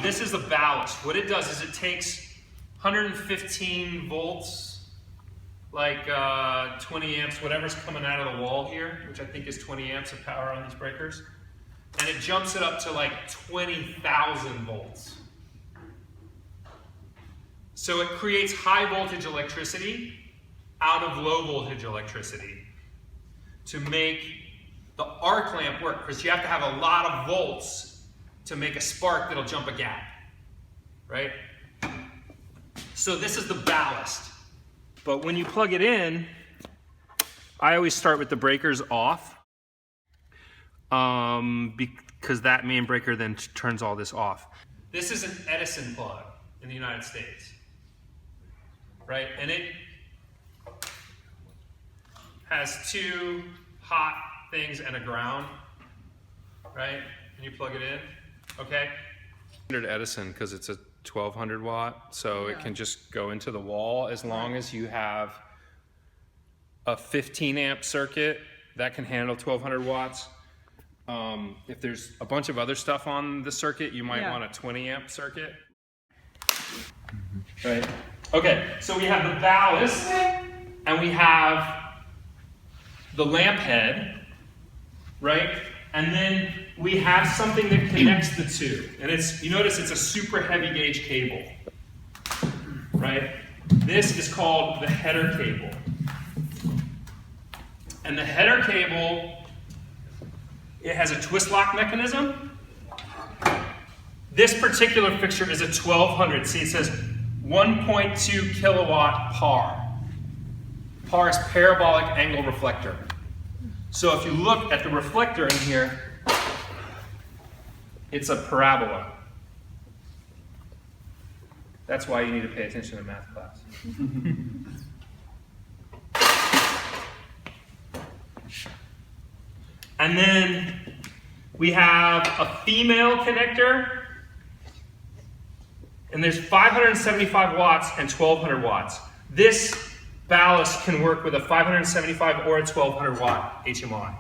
This is the ballast. What it does is it takes 115 volts, like 20 amps, whatever's coming out of the wall here, which I think is 20 amps of power on these breakers, and it jumps it up to like 20,000 volts. So it creates high voltage electricity out of low voltage electricity to make the arc lamp work, because you have to have a lot of volts to make a spark that'll jump a gap, right? So this is the ballast. But when you plug it in, I always start with the breakers off, because that main breaker then turns all this off. This is an Edison plug in the United States, right? And it has two hot things and a ground, right? And you plug it in, okay? Standard Edison, because it's a 1200 watt, so it can just go into the wall as long as you have a 15 amp circuit that can handle 1200 watts. If there's a bunch of other stuff on the circuit, you might want a 20 amp circuit. Right? Okay, so we have the ballast and we have the lamp head, right? And then we have something that connects the two. And it's, you notice it's a super heavy gauge cable, right? This is called the header cable. And the header cable, it has a twist lock mechanism. This particular fixture is a 1200. See, it says 1.2 kilowatt PAR. PAR is parabolic angle reflector. So if you look at the reflector in here, it's a parabola. That's why you need to pay attention in math class. And then we have a female connector, and there's 575 watts and 1200 watts. This ballast can work with a 575 or a 1200 watt HMI.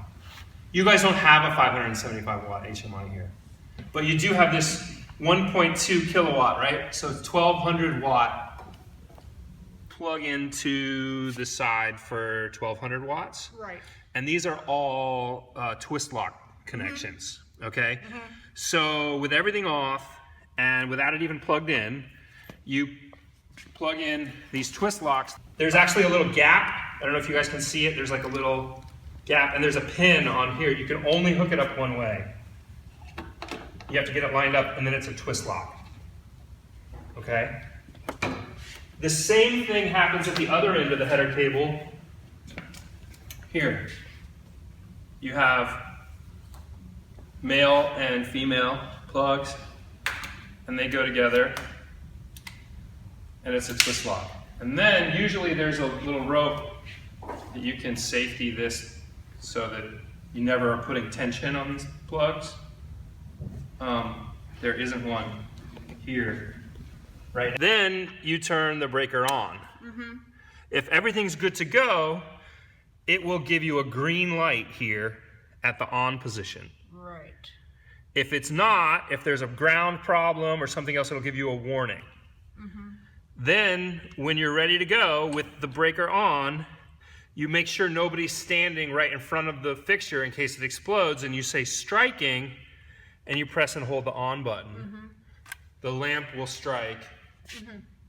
You guys don't have a 575 watt HMI here, but you do have this 1.2 kilowatt, right? So 1200 watt plug into the side for 1200 watts. Right. And these are all twist lock connections, okay? So with everything off and without it even plugged in, you plug in these twist locks. There's actually a little gap. I don't know if you guys can see it. There's like a little gap, and there's a pin on here. You can only hook it up one way. You have to get it lined up, and then it's a twist lock. Okay? The same thing happens at the other end of the header cable. Here. You have male and female plugs, and they go together, and it's a twist lock. And then usually there's a little rope that you can safety this so that you never are putting tension on these plugs. There isn't one here, right? Then you turn the breaker on. If everything's good to go, it will give you a green light here at the on position. Right. If it's not, if there's a ground problem or something else, it'll give you a warning. Then, when you're ready to go with the breaker on, you make sure nobody's standing right in front of the fixture in case it explodes, and you say striking, and you press and hold the on button. The lamp will strike,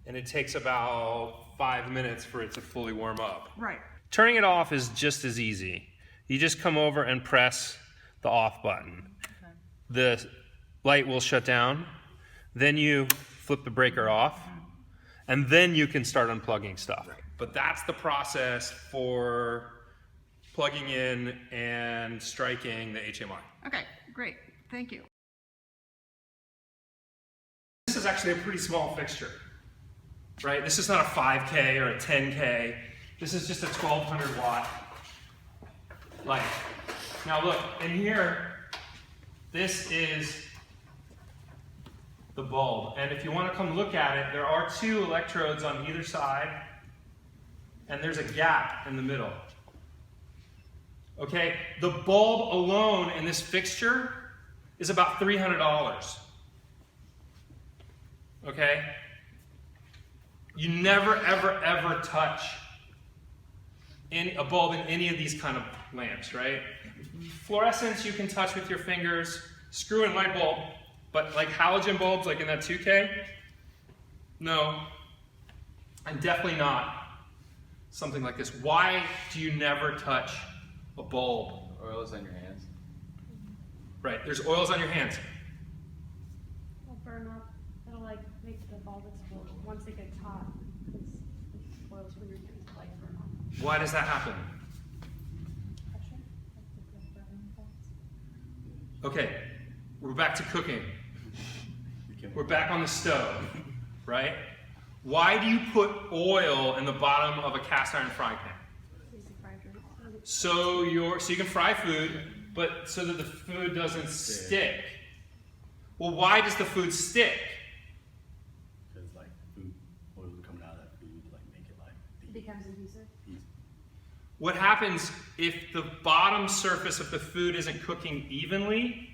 and it takes about 5 minutes for it to fully warm up. Right. Turning it off is just as easy. You just come over and press the off button. The light will shut down, then you flip the breaker off, and then you can start unplugging stuff. Right. But that's the process for plugging in and striking the HMI. Okay, great. Thank you. This is actually a pretty small fixture, right? This is not a 5K or a 10K. This is just a 1200 watt light. Now look, in here, this is the bulb. And if you want to come look at it, there are two electrodes on either side, and there's a gap in the middle. Okay, the bulb alone in this fixture is about $300. okay? You never, ever, ever touch a bulb in any of these kind of lamps, right? Fluorescence you can touch with your fingers, screw-in light bulb, but like halogen bulbs, like in that 2K, no, and definitely not something like this. Why do you never touch a bulb? Oils on your hands. Right, there's oils on your hands. It'll burn up. It'll like make the bulb explode once it gets hot. Because oils from your hands like burn up. Why does that happen? Pressure. Like the burning effects. Okay, we're back to cooking. We're back on the stove, right? Why do you put oil in the bottom of a cast iron frying pan? So you can fry food, but so that the food doesn't stick. Well, why does the food stick? Because like food, oils are coming out of that food, like make it like It becomes adhesive. What happens if the bottom surface of the food isn't cooking evenly,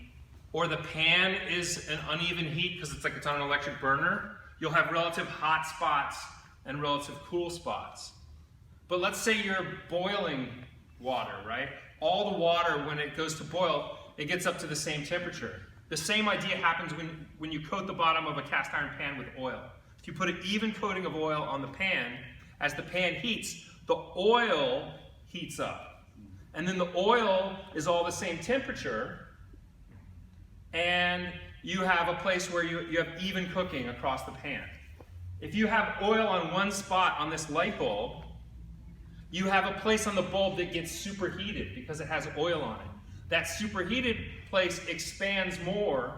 or the pan is an uneven heat because it's on an electric burner? You'll have relative hot spots and relative cool spots. But let's say you're boiling water, right? All the water, when it goes to boil, it gets up to the same temperature. The same idea happens when you coat the bottom of a cast iron pan with oil. If you put an even coating of oil on the pan, as the pan heats, the oil heats up. And then the oil is all the same temperature, and you have a place where you have even cooking across the pan. If you have oil on one spot on this light bulb, you have a place on the bulb that gets superheated because it has oil on it. That superheated place expands more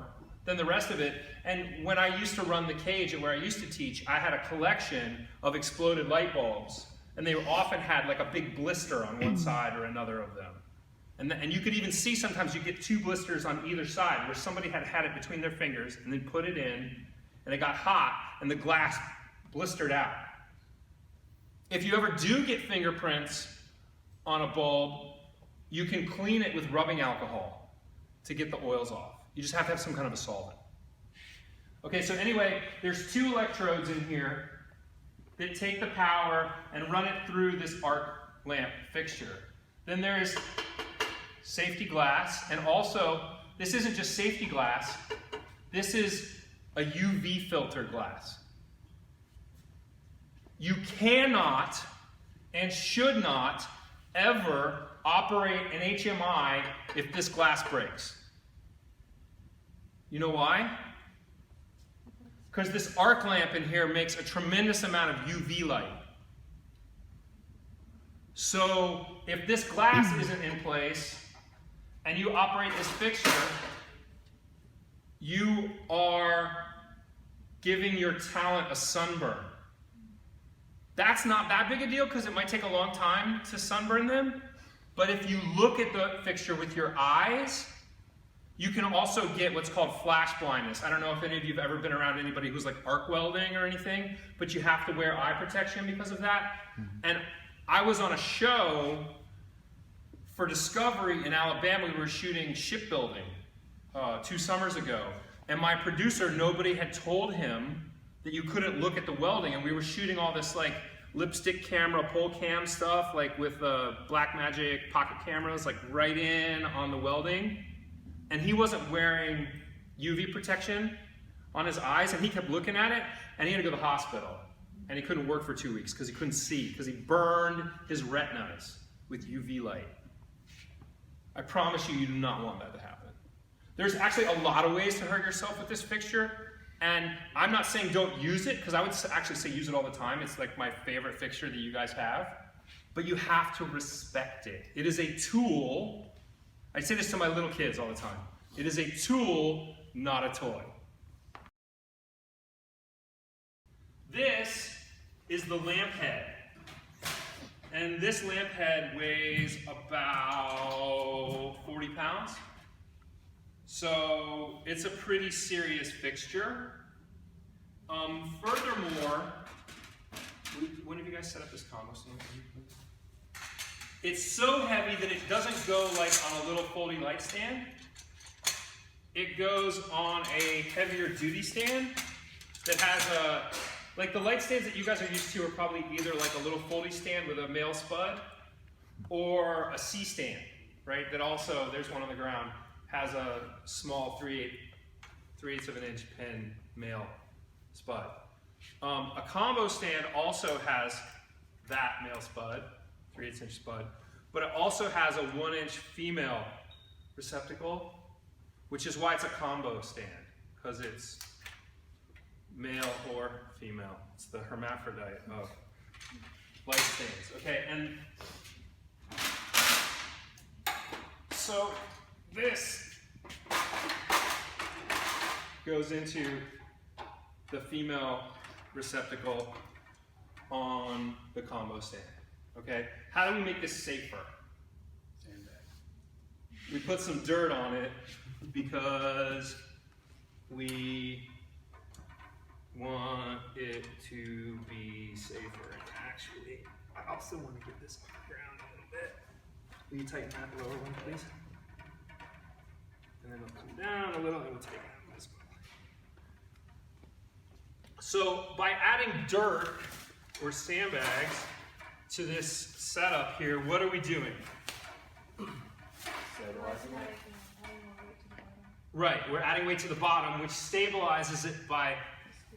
than the rest of it. And when I used to run the cage and where I used to teach, I had a collection of exploded light bulbs. And they often had like a big blister on one side or another of them. And you could even see sometimes you get two blisters on either side where somebody had had it between their fingers and then put it in, and it got hot and the glass blistered out. If you ever do get fingerprints on a bulb, you can clean it with rubbing alcohol to get the oils off. You just have to have some kind of a solvent. Okay, so anyway, there's two electrodes in here that take the power and run it through this arc lamp fixture. Then there's safety glass, and also, this isn't just safety glass, this is a UV filter glass. You cannot and should not ever operate an HMI if this glass breaks. You know why? Because this arc lamp in here makes a tremendous amount of UV light. So if this glass isn't in place and you operate this fixture, you are giving your talent a sunburn. That's not that big a deal because it might take a long time to sunburn them. But if you look at the fixture with your eyes, you can also get what's called flash blindness. I don't know if any of you have ever been around anybody who's like arc welding or anything, but you have to wear eye protection because of that. And I was on a show for Discovery in Alabama. We were shooting shipbuilding 2 summers ago. And my producer, nobody had told him that you couldn't look at the welding. And we were shooting all this like lipstick camera, pole cam stuff, like with Black Magic pocket cameras, like right in on the welding. And he wasn't wearing UV protection on his eyes, and he kept looking at it, and he had to go to the hospital. And he couldn't work for 2 weeks because he couldn't see, because he burned his retinas with UV light. I promise you, you do not want that to happen. There's actually a lot of ways to hurt yourself with this fixture, and I'm not saying don't use it, because I would actually say use it all the time. It's like my favorite fixture that you guys have. But you have to respect it. It is a tool. I say this to my little kids all the time. It is a tool, not a toy. This is the lamp head. And this lamp head weighs about 40 pounds. So it's a pretty serious fixture. Furthermore, when have you guys set up this combo stand? It's so heavy that it doesn't go like on a little foldy light stand. It goes on a heavier duty stand that has a, like the light stands that you guys are used to are probably either like a little foldy stand with a male spud or a C stand, right? That also, there's one on the ground, has a small 3/8 of an inch pin male spud. A combo stand also has that male spud, 3/8 inch spud, but it also has a 1 inch female receptacle, which is why it's a combo stand, because it's male or female. It's the hermaphrodite of light stands. Okay, and so this goes into the female receptacle on the combo stand. Okay, how do we make this safer? Sandbag. We put some dirt on it because we want it to be safer. And actually, I also want to get this on the ground a little bit. Will you tighten that lower one, please? And then it'll come down a little and we'll tighten that as well. So by adding dirt or sandbags to this setup here, what are we doing? Stabilizing it. Right, we're adding weight to the bottom, which stabilizes it by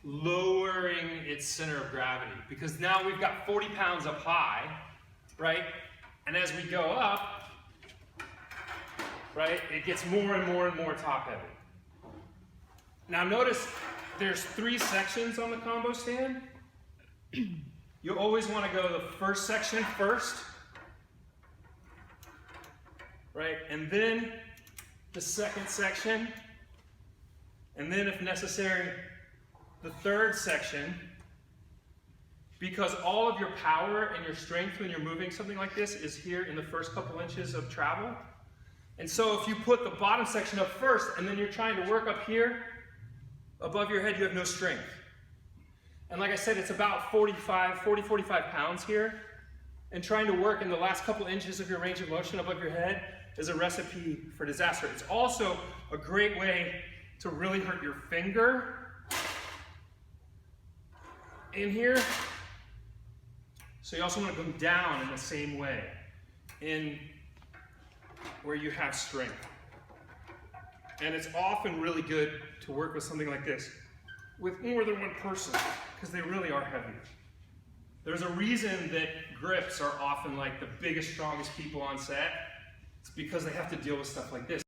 lowering its center of gravity. Because now we've got 40 pounds up high, right? And as we go up, right, it gets more and more and more top heavy. Now notice there's 3 sections on the combo stand. You always want to go the first section first, right? And then the second section, and then if necessary, the third section, because all of your power and your strength when you're moving something like this is here in the first couple inches of travel. And so if you put the bottom section up first and then you're trying to work up here, above your head, you have no strength. And like I said, it's about 45 pounds here. And trying to work in the last couple inches of your range of motion above your head is a recipe for disaster. It's also a great way to really hurt your finger in here. So you also want to go down in the same way, in where you have strength. And it's often really good to work with something like this with more than one person, because they really are heavy. There's a reason that grips are often like the biggest, strongest people on set. It's because they have to deal with stuff like this.